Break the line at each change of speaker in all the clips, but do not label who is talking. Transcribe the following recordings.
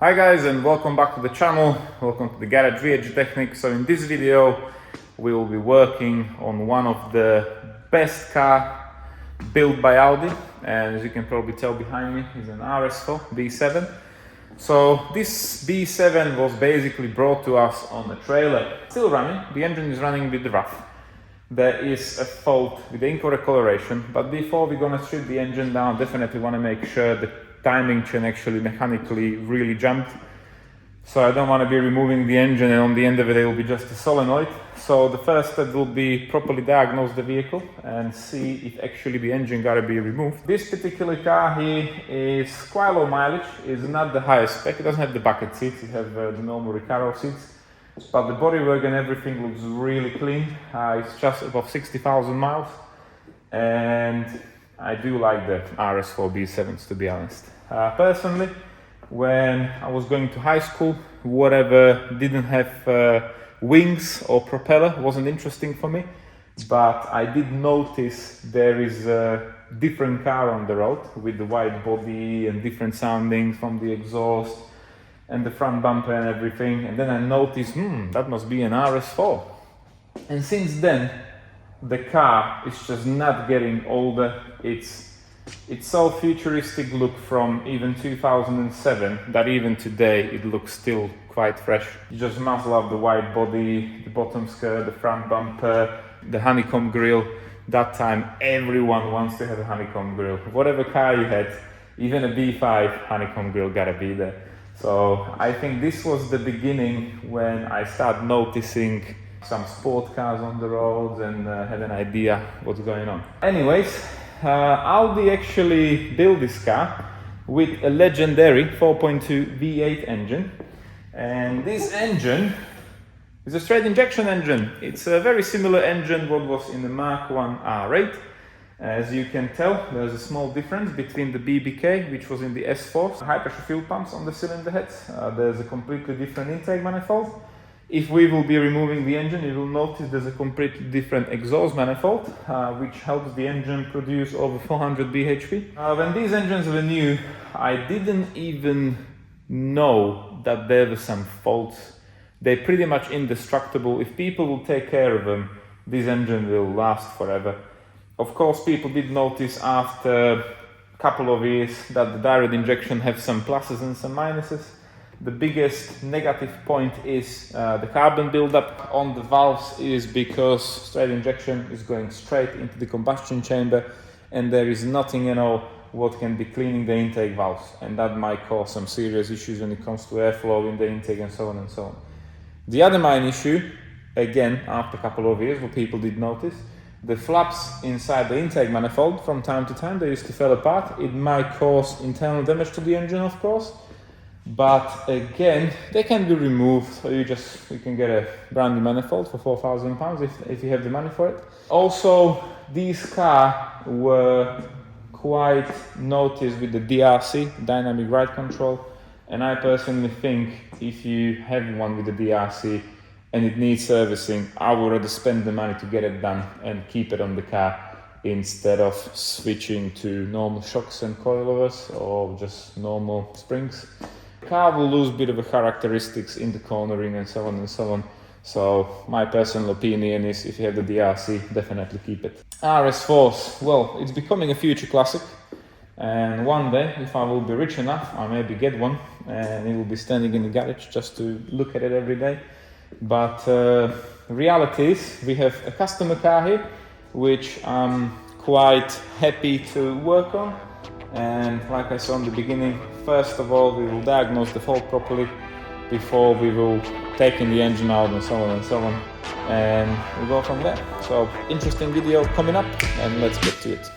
Hi guys, and welcome back to the channel. Welcome to the Garage VH Technique. So in this video we will be working on one of the best car built by Audi, and as you can probably tell behind me is an RS4 B7. So this B7 was basically brought to us on a trailer, still running. The engine is running a bit rough. There is a fault with the incorrect coloration, but before we're gonna strip the engine down, definitely want to make sure the timing chain actually mechanically really jumped. So I don't want to be removing the engine and on the end of it will be just a solenoid. So the first step will be properly diagnose the vehicle and see if actually the engine gotta be removed. This particular car here is quite low mileage, is not the highest spec. It doesn't have the bucket seats, it has the normal Recaro seats. But the bodywork and everything looks really clean. It's just above 60,000 miles. And I do like the RS4 B7s, to be honest. Personally, when I was going to high school, whatever didn't have wings or propeller wasn't interesting for me. But I did notice there is a different car on the road with the wide body and different soundings from the exhaust and the front bumper and everything. And then I noticed, that must be an RS4. And since then, the car is just not getting older. It's so futuristic look from even 2007 that even today it looks still quite fresh. You just must love the wide body, the bottom skirt, the front bumper, the honeycomb grille. That time everyone wants to have a honeycomb grille. Whatever car you had, even a B5 honeycomb grille gotta be there. So I think this was the beginning when I started noticing some sport cars on the roads and had an idea what's going on. Anyways, Audi actually built this car with a legendary 4.2 V8 engine, and this engine is a straight injection engine. It's a very similar engine what was in the Mark 1 R8. As you can tell, there's a small difference between the BBK, which was in the S4, high pressure fuel pumps on the cylinder heads. There's a completely different intake manifold. If we will be removing the engine, you will notice there's a completely different exhaust manifold, which helps the engine produce over 400 bhp. When these engines were new, I didn't even know that there were some faults. They're pretty much indestructible. If people will take care of them, this engine will last forever. Of course, people did notice after a couple of years that the direct injection has some pluses and some minuses. The biggest negative point is the carbon buildup on the valves is because straight injection is going straight into the combustion chamber and there is nothing at all what can be cleaning the intake valves, and that might cause some serious issues when it comes to airflow in the intake and so on and so on. The other main issue, again after a couple of years, what people did notice, the flaps inside the intake manifold from time to time they used to fall apart. It might cause internal damage to the engine, of course. But again, they can be removed, so you can get a brand new manifold for £4,000 if you have the money for it. Also, these cars were quite noticed with the DRC, dynamic ride control, and I personally think if you have one with the DRC and it needs servicing, I would rather spend the money to get it done and keep it on the car instead of switching to normal shocks and coilovers or just normal springs. The car will lose a bit of the characteristics in the cornering and so on and so on. So my personal opinion is if you have the DRC, definitely keep it. RS4s, well, it's becoming a future classic. And one day, if I will be rich enough, I maybe get one and it will be standing in the garage just to look at it every day. But reality is we have a customer car here, which I'm quite happy to work on. And like I said in the beginning, first of all, we will diagnose the fault properly before we will take in the engine out and so on and so on. And we'll go from there. So, interesting video coming up, and let's get to it.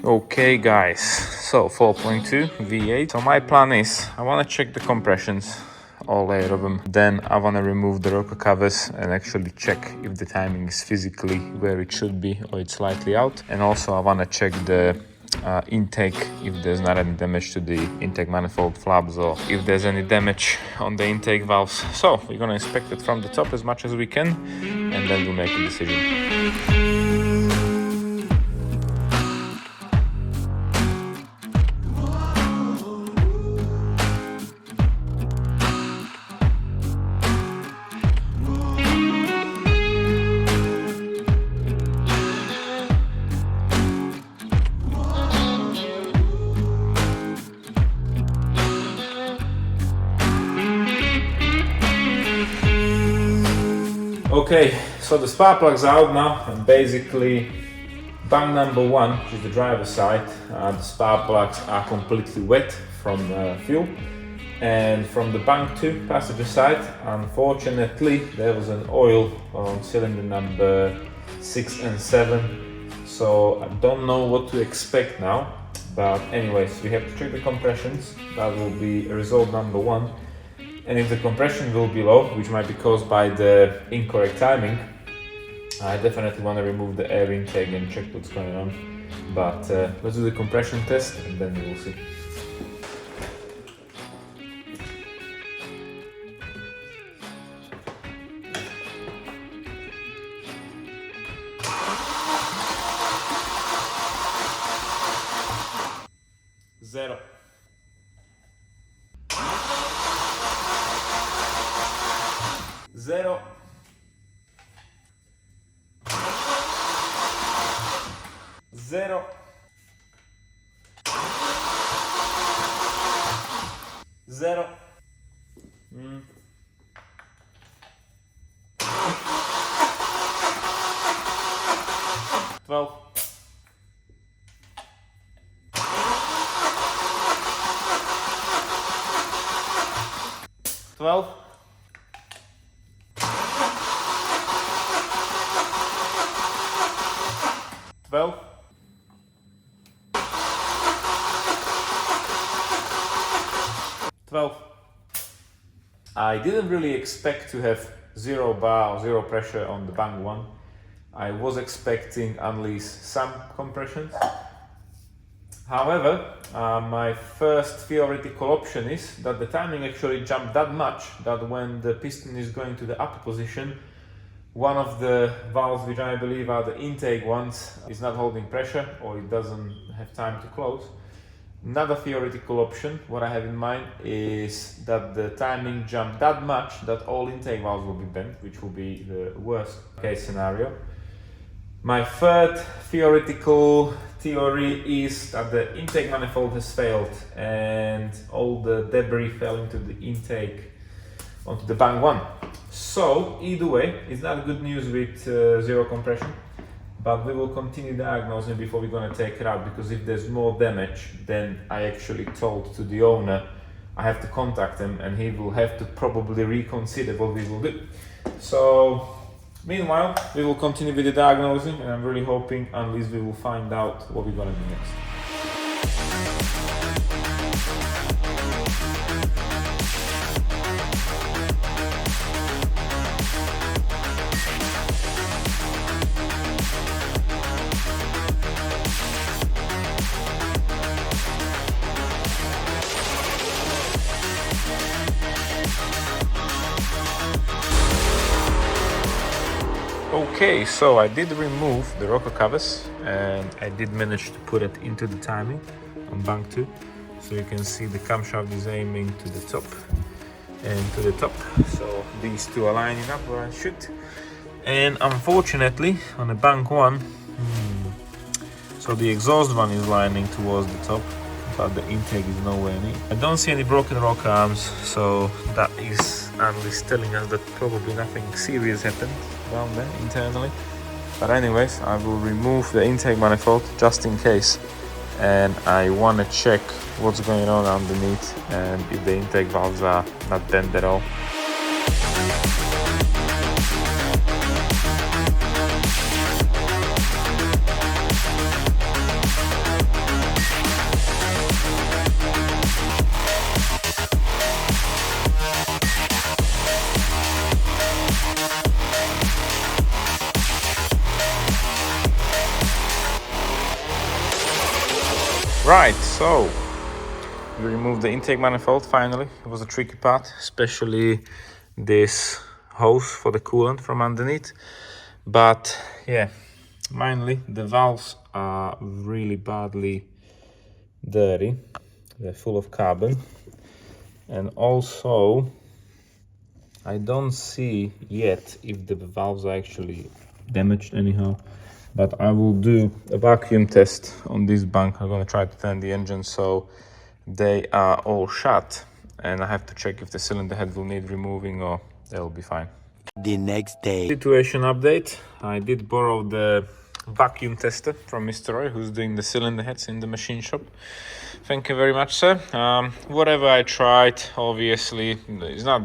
Okay guys, so 4.2 V8. So my plan is I want to check the compressions, all 8 of them. Then I want to remove the rocker covers and actually check if the timing is physically where it should be or it's slightly out. And also I want to check the intake, if there's not any damage to the intake manifold flaps or if there's any damage on the intake valves. So we're going to inspect it from the top as much as we can and then we'll make a decision. Okay, so the spark plug's out now, and basically bang number 1, which is the driver's side, the spark plugs are completely wet from fuel. And from the bank 2 passenger side, unfortunately there was an oil on cylinder number 6 and 7, so I don't know what to expect now. But anyways, we have to check the compressions. That will be result number 1. And if the compression will be low, which might be caused by the incorrect timing, I definitely want to remove the air intake and check what's going on. But let's do the compression test and then we will see. Zero. Zero. Zero. Zero. 12. 12. 12. 12. I didn't really expect to have 0 bar or 0 pressure on the bang 1. I was expecting at least some compressions. However, my first theoretical option is that the timing actually jumped that much that when the piston is going to the upper position, one of the valves, which I believe are the intake ones, is not holding pressure or it doesn't have time to close. Another theoretical option, what I have in mind, is that the timing jumped that much that all intake valves will be bent, which will be the worst case scenario. My third theoretical theory is that the intake manifold has failed and all the debris fell into the intake onto the bang 1. So either way, it's not good news with 0 compression, but we will continue diagnosing before we're going to take it out, because if there's more damage, then I actually told to the owner I have to contact him and he will have to probably reconsider what we will do. So meanwhile, we will continue with the diagnosing, and I'm really hoping at least we will find out what we're going to do next. Okay, so I did remove the rocker covers and I did manage to put it into the timing on bank 2. So you can see the camshaft is aiming to the top and to the top. So these two are lining up where I should. And unfortunately on the bank 1, so the exhaust one is lining towards the top, but the intake is nowhere near. I don't see any broken rocker arms, so that is at least telling us that probably nothing serious happened down there internally. But anyways, I will remove the intake manifold just in case, and I want to check what's going on underneath and if the intake valves are not bent at all. Right, so we removed the intake manifold finally. It was a tricky part, especially this hose for the coolant from underneath. But yeah, mainly the valves are really badly dirty. They're full of carbon. And also, I don't see yet if the valves are actually damaged anyhow. But I will do a vacuum test on this bank. I'm gonna try to turn the engine so they are all shut, and I have to check if the cylinder head will need removing or they'll be fine.
The next day.
Situation update. I did borrow the vacuum tester from Mr. Roy, who's doing the cylinder heads in the machine shop. Thank you very much, sir. Whatever I tried, obviously, it's not,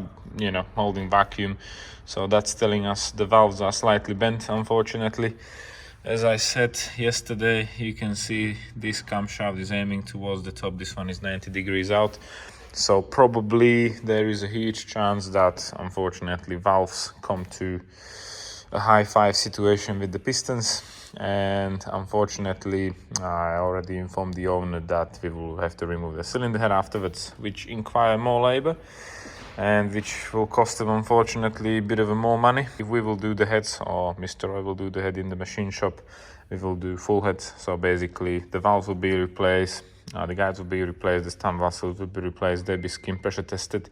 holding vacuum. So that's telling us the valves are slightly bent, unfortunately. As I said yesterday, you can see this camshaft is aiming towards the top. This one is 90 degrees out. So probably there is a huge chance that, unfortunately, valves come to a high five situation with the pistons. And unfortunately, I already informed the owner that we will have to remove the cylinder head afterwards, which require more labor and which will cost them, unfortunately, a bit of more money. If we will do the heads, or Mr. Roy will do the head in the machine shop, we will do full heads. So basically the valves will be replaced, the guides will be replaced, the stamp vessels will be replaced, they'll be skin pressure tested.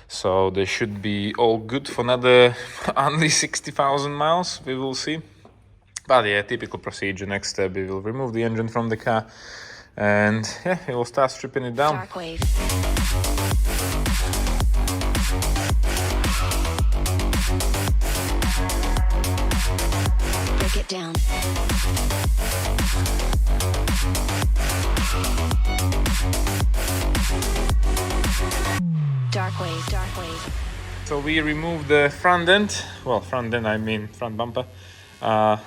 So they should be all good for another only 60,000 miles, we will see. But yeah, typical procedure. Next step, we will remove the engine from the car and yeah, we will start stripping it down.
Dark wave. Break it down. Dark wave, dark wave.
So we removed the front end. Well, front end, I mean front bumper.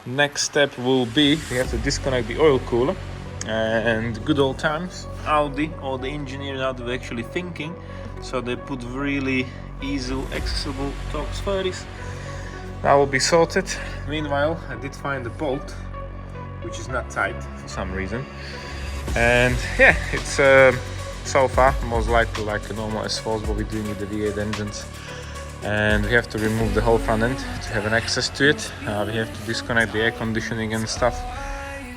Next step will be we have to disconnect the oil cooler. And good old times, Audi, or the engineers out were actually thinking, so they put really easy accessible Torx 30s. That will be sorted. Meanwhile, I did find a bolt which is not tight for some reason, and yeah, it's so far most likely like a normal S4s what we're doing with the V8 engines. And we have to remove the whole front end to have an access to it. We have to disconnect the air conditioning and stuff,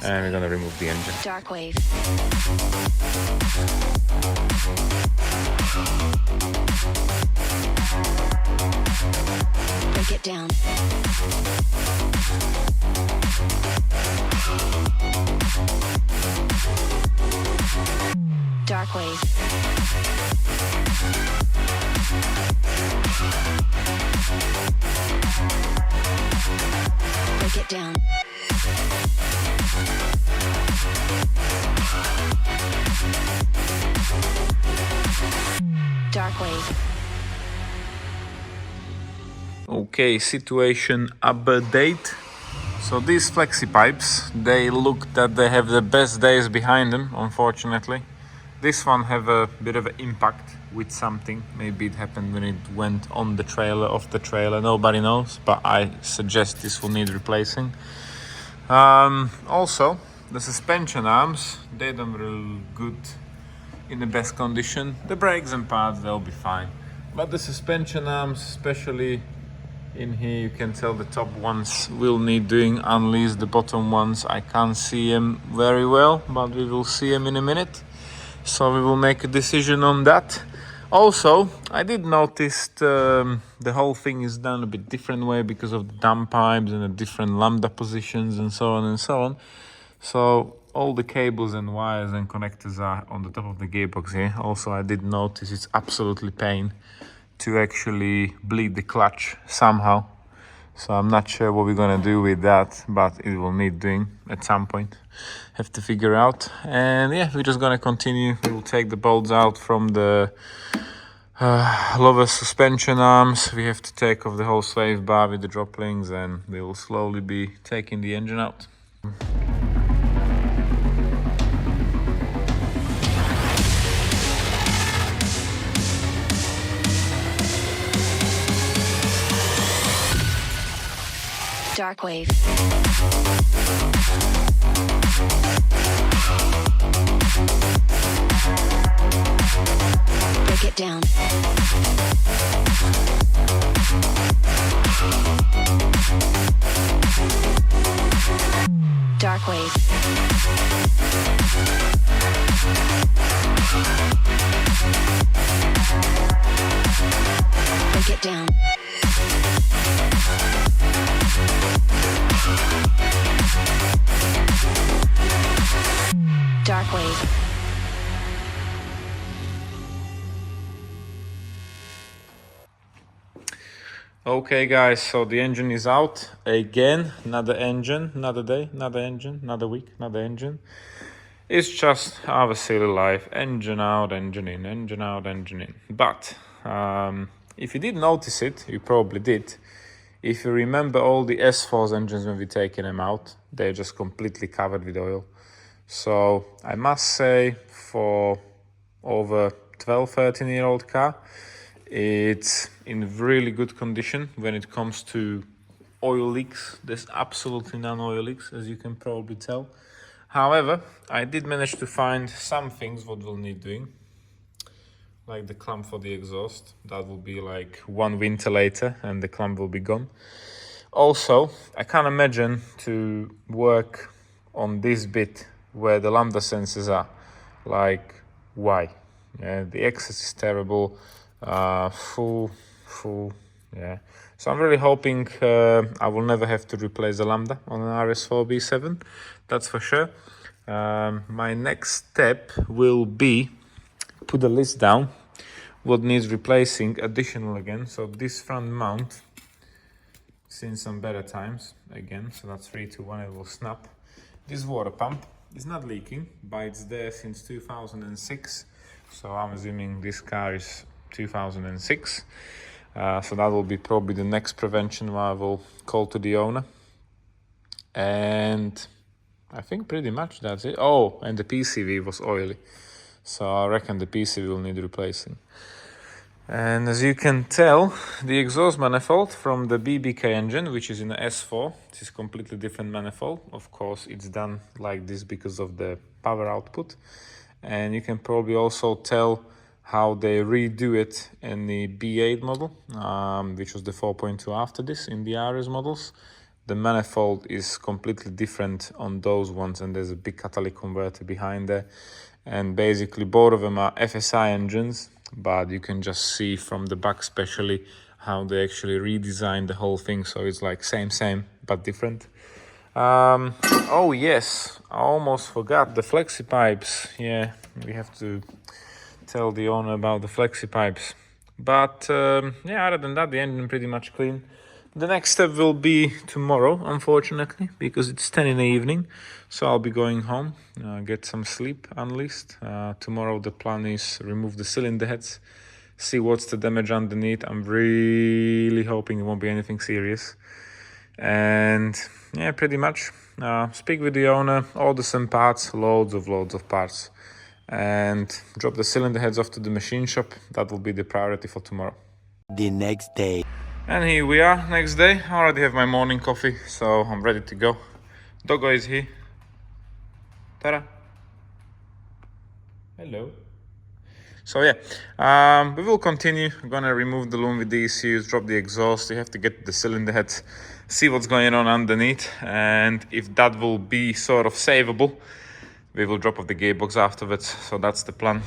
and we're gonna remove the engine.
Dark wave. Break it down. Dark wave. Break it down. Dark wave.
Okay, situation update. So these flexi pipes, they look that they have the best days behind them, unfortunately. This one have a bit of an impact with something. Maybe it happened when it went on the trailer, off the trailer, nobody knows, but I suggest this will need replacing. Also, the suspension arms, they don't really good in the best condition. The brakes and pads, they'll be fine. But the suspension arms, especially in here, you can tell the top ones will need doing, unleash the bottom ones. I can't see them very well, but we will see them in a minute. So we will make a decision on that. Also, I did notice the whole thing is done a bit different way because of the dump pipes and the different lambda positions and so on and so on. So all the cables and wires and connectors are on the top of the gearbox here. Also, I did notice it's absolutely pain to actually bleed the clutch somehow. So I'm not sure what we're gonna do with that, but it will need doing at some point. Have to figure out. And yeah, we're just gonna continue. We will take the bolts out from the lower suspension arms. We have to take off the whole slave bar with the drop links, and we will slowly be taking the engine out.
Dark wave. Break it down. Dark wave. Break it down. Dark wave.
Okay guys, so the engine is out again. Another engine, another day, another engine, another week, another engine. It's just our silly life. Engine out, engine in, engine out, engine in. But if you did notice it, you probably did. If you remember all the S4's engines when we taken them out, they're just completely covered with oil. So I must say, for over 12, 13-year-old car, it's in really good condition when it comes to oil leaks. There's absolutely none oil leaks, as you can probably tell. However, I did manage to find some things what will need doing, like the clamp for the exhaust. That will be like 1 winter later and the clamp will be gone. Also, I can't imagine to work on this bit where the lambda sensors are. Like, why? Yeah, the excess is terrible. Full, yeah. So I'm really hoping I will never have to replace the lambda on an RS4 B7. That's for sure. My next step will be put the list down what needs replacing additional again. So this front mount, seen some better times again, so that's 3 to 1, it will snap. This water pump is not leaking, but it's there since 2006, so I'm assuming this car is 2006. So that will be probably the next prevention where I will call to the owner. And I think pretty much that's it. Oh, and the PCV was oily, so I reckon the PCV will need replacing. And as you can tell, the exhaust manifold from the BBK engine, which is in the S4, this is completely different manifold. Of course, it's done like this because of the power output. And you can probably also tell how they redo it in the B8 model, which was the 4.2 after this in the RS models. The manifold is completely different on those ones, and there's a big catalytic converter behind there. And basically both of them are FSI engines, but you can just see from the back especially how they actually redesigned the whole thing. So it's like same, but different. Oh yes, I almost forgot the flexi pipes. Yeah, we have to tell the owner about the flexi pipes. But yeah, other than that, the engine pretty much clean. The next step will be tomorrow, unfortunately, because it's 10 in the evening. So I'll be going home, get some sleep unleashed. Tomorrow the plan is remove the cylinder heads, see what's the damage underneath. I'm really hoping it won't be anything serious. And yeah, pretty much speak with the owner, order some parts, loads of parts, and drop the cylinder heads off to the machine shop. That will be the priority for tomorrow.
The next day.
And here we are, next day. I already have my morning coffee, so I'm ready to go. Doggo is here. Ta-da. Hello. So yeah, we will continue. I'm gonna remove the loom with the ECUs, drop the exhaust. You have to get the cylinder heads, see what's going on underneath, and if that will be sort of savable, we will drop off the gearbox afterwards. So that's the plan.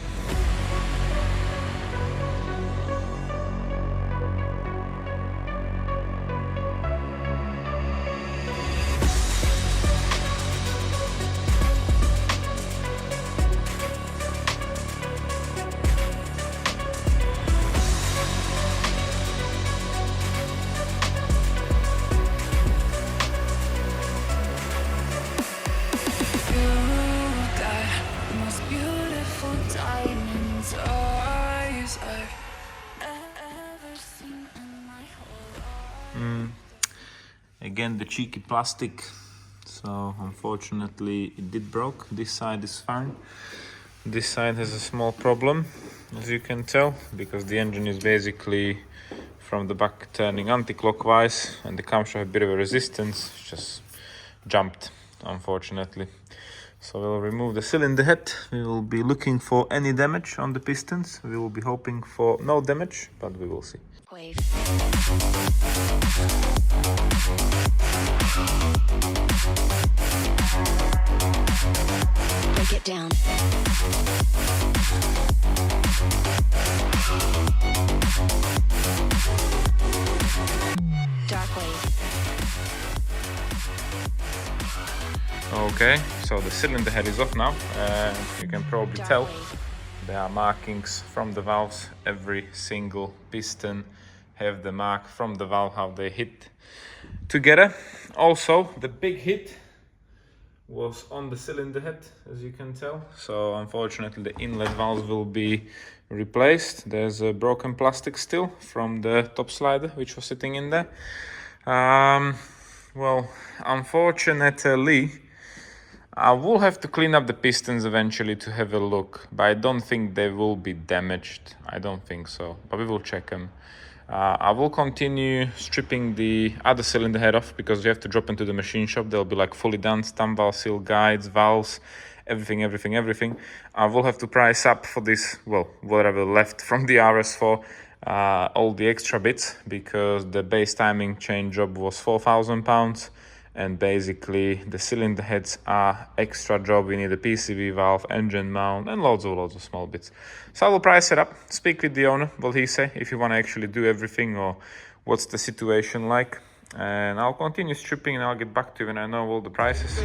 Again, the cheeky plastic, so unfortunately it did broke. This side is fine. This side has a small problem, as you can tell, because the engine is basically from the back turning anti-clockwise, and the camshaft had a bit of a resistance, just jumped, unfortunately. So we'll remove the cylinder head. We will be looking for any damage on the pistons. We will be hoping for no damage, but we will see.
Wave. Break it down. Dark wave.
Okay, so the cylinder head is off now. You can probably
Dark
tell
wave.
there are markings from the valves. Every single piston have the mark from the valve how they hit together. Also, the big hit was on the cylinder head, as you can tell. So unfortunately the inlet valves will be replaced. There's a broken plastic still from the top slider which was sitting in there. Well, unfortunately I will have to clean up the pistons eventually to have a look, but I don't think they will be damaged. I don't think so, but we will check them. I will continue stripping the other cylinder head off because we have to drop into the machine shop. They'll be like fully done, stamp valve seal, guides, valves, everything. I will have to price up for this, well, whatever left from the RS4, all the extra bits, because the base timing chain job was £4,000, and basically the cylinder heads are extra job. We need a PCV valve, engine mount, and loads of small bits. So I will price it up, speak with the owner, what he say, if you want to actually do everything or what's the situation like. And I'll continue stripping and I'll get back to you when I know all the prices.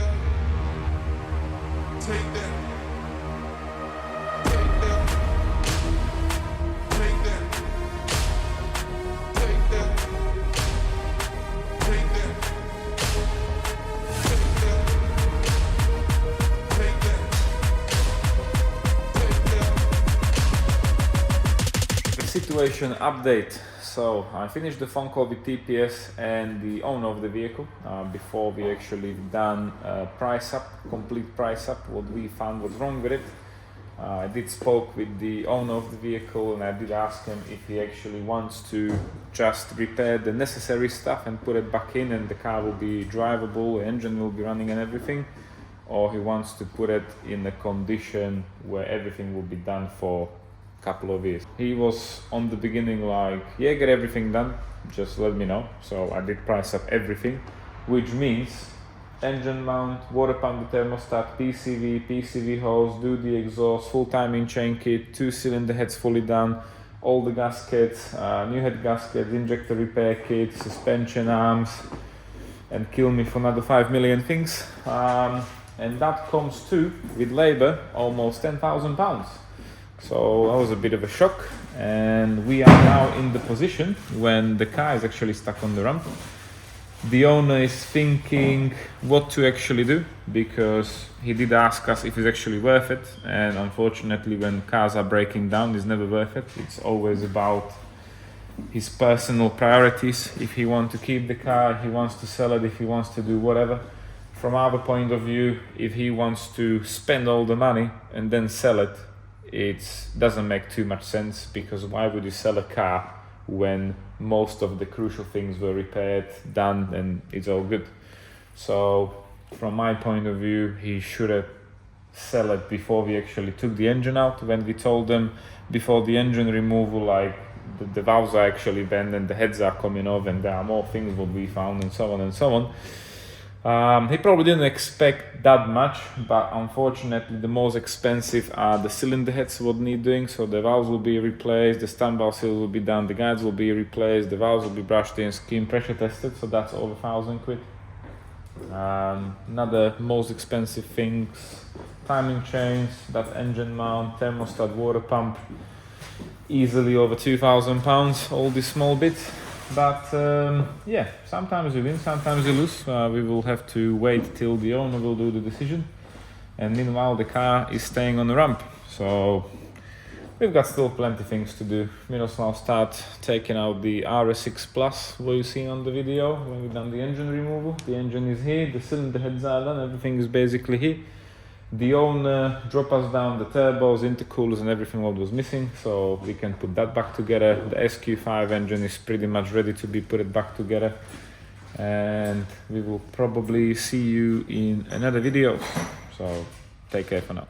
Situation update. So I finished the phone call with TPS and the owner of the vehicle before we actually done complete price up, what we found was wrong with it. I did spoke with the owner of the vehicle and I did ask him if he actually wants to just repair the necessary stuff and put it back in and the car will be drivable, the engine will be running and everything, or he wants to put it in a condition where everything will be done for couple of years. He was on the beginning like, yeah, get everything done, just let me know. So I did price up everything, which means engine mount, water pump, the thermostat, PCV hose, do the exhaust, full timing chain kit, 2 cylinder heads fully done, all the gaskets, new head gaskets, injector repair kit, suspension arms, and kill me for another 5 million things. And that comes to, with labor, almost £10,000. So that was a bit of a shock, and we are now in the position when the car is actually stuck on the ramp. The owner is thinking what to actually do, because he did ask us if it's actually worth it, and unfortunately when cars are breaking down it's never worth it. It's always about his personal priorities. If he wants to keep the car, he wants to sell it, if he wants to do whatever. From our point of view, if he wants to spend all the money and then sell it, it doesn't make too much sense, because why would you sell a car when most of the crucial things were repaired, done, and it's all good? So from my point of view, he should have sell it before we actually took the engine out. When we told them before the engine removal, like the valves are actually bent and the heads are coming off and there are more things what we found and so on and so on. He probably didn't expect that much, but unfortunately the most expensive are the cylinder heads what need doing. So the valves will be replaced, the stamp valve seal will be done, the guides will be replaced, the valves will be brushed in, skin pressure tested, so that's over £1,000. Another most expensive things, timing chains, that engine mount, thermostat, water pump, easily over £2,000, all these small bits. But yeah, sometimes we win, sometimes we lose. We will have to wait till the owner will do the decision, and meanwhile the car is staying on the ramp. So we've got still plenty of things to do. Miroslav start taking out the RS6 Plus, what you see on the video when we've done the engine removal. The engine is here, the cylinder heads are done, everything is basically here. the owner dropped us down the turbos, intercoolers and everything what was missing, so we can put that back together. The SQ5 engine is pretty much ready to be put back together, and we will probably see you in another video. So take care for now.